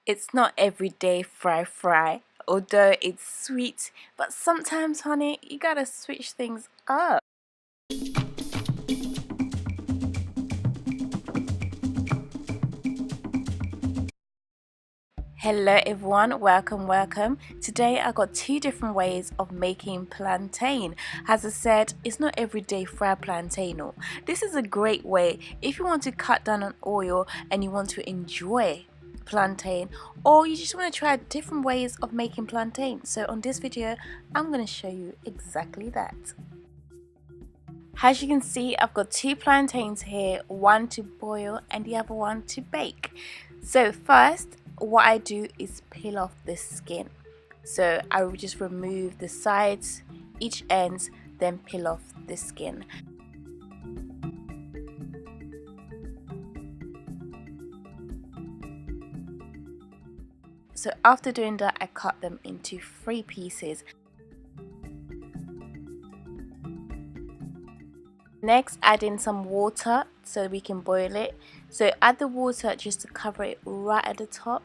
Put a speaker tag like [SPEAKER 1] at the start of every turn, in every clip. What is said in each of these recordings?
[SPEAKER 1] It's not everyday fry, although it's sweet, but sometimes, honey, you gotta switch things up. Hello everyone, welcome. Today I got two different ways of making plantain. As I said, it's not everyday fried plantain. No. This is a great way if you want to cut down on oil and you want to enjoy plantain, or you just want to try different ways of making plantain. So on this video I'm going to show you exactly that. As you can see, I've got two plantains here, one to boil and the other one to bake. So first, what I do is peel off the skin. So I will just remove the sides, each ends, then peel off the skin. So after doing that, I cut them into 3 pieces. Next, add in some water so we can boil it. So add the water just to cover it right at the top.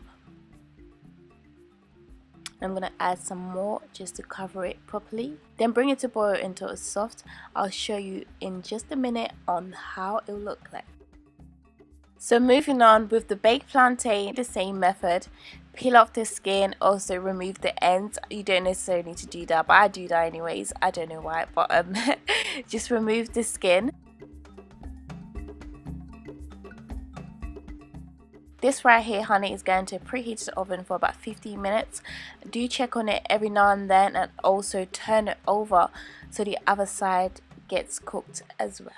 [SPEAKER 1] I'm going to add some more just to cover it properly. Then bring it to boil until it's soft. I'll show you in just a minute on how it will look like. So moving on with the baked plantain, the same method. Peel off the skin, also remove the ends. You don't necessarily need to do that, but I do that anyways. I don't know why, but just remove the skin. This right here, honey, is going to preheat the oven for about 15 minutes. Do check on it every now and then, and also turn it over so the other side gets cooked as well.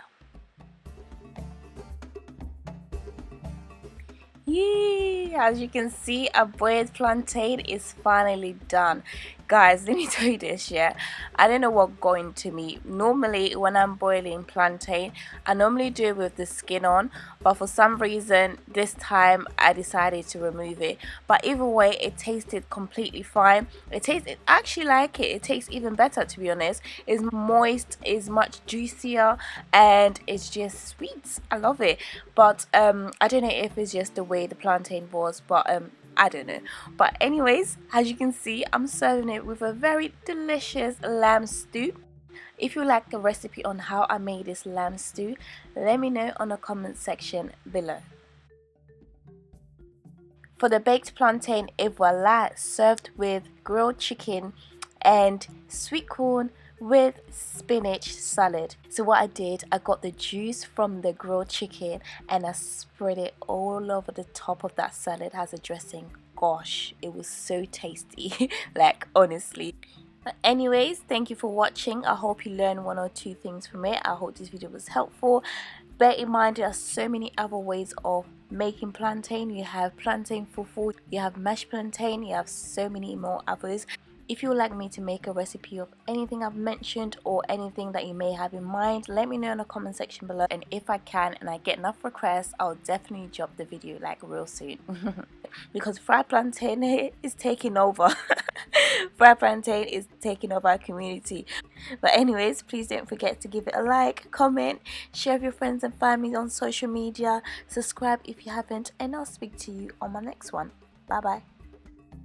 [SPEAKER 1] Yay! As you can see, a boiled plantain is finally done. Guys, let me tell you this, yeah, I don't know what got into me. Normally when I'm boiling plantain, I normally do it with the skin on, but for some reason this time I decided to remove it. But either way, it tasted completely fine. I actually like it. It tastes even better, to be honest. It's moist, it's much juicier, and it's just sweet. I love it. But I don't know if it's just the way the plantain was, but I don't know. But anyways, as you can see, I'm serving it with a very delicious lamb stew. If you like a recipe on how I made this lamb stew, let me know on the comment section below. For the baked plantain, voila, served with grilled chicken and sweet corn with spinach salad. So what I did, I got the juice from the grilled chicken and I spread it all over the top of that salad as a dressing. Gosh, it was so tasty. Like, honestly. But anyways, thank you for watching. I hope you learned 1 or 2 things from it. I hope this video was helpful. Bear in mind, there are so many other ways of making plantain. You have plantain fufu, you have mashed plantain, you have so many more others. If you would like me to make a recipe of anything I've mentioned or anything that you may have in mind, let me know in the comment section below, and if I can and I get enough requests, I'll definitely drop the video like real soon. Because fried plantain is taking over. Fried plantain is taking over our community. But anyways, please don't forget to give it a like, comment, share with your friends and family on social media, subscribe if you haven't, and I'll speak to you on my next one. Bye bye.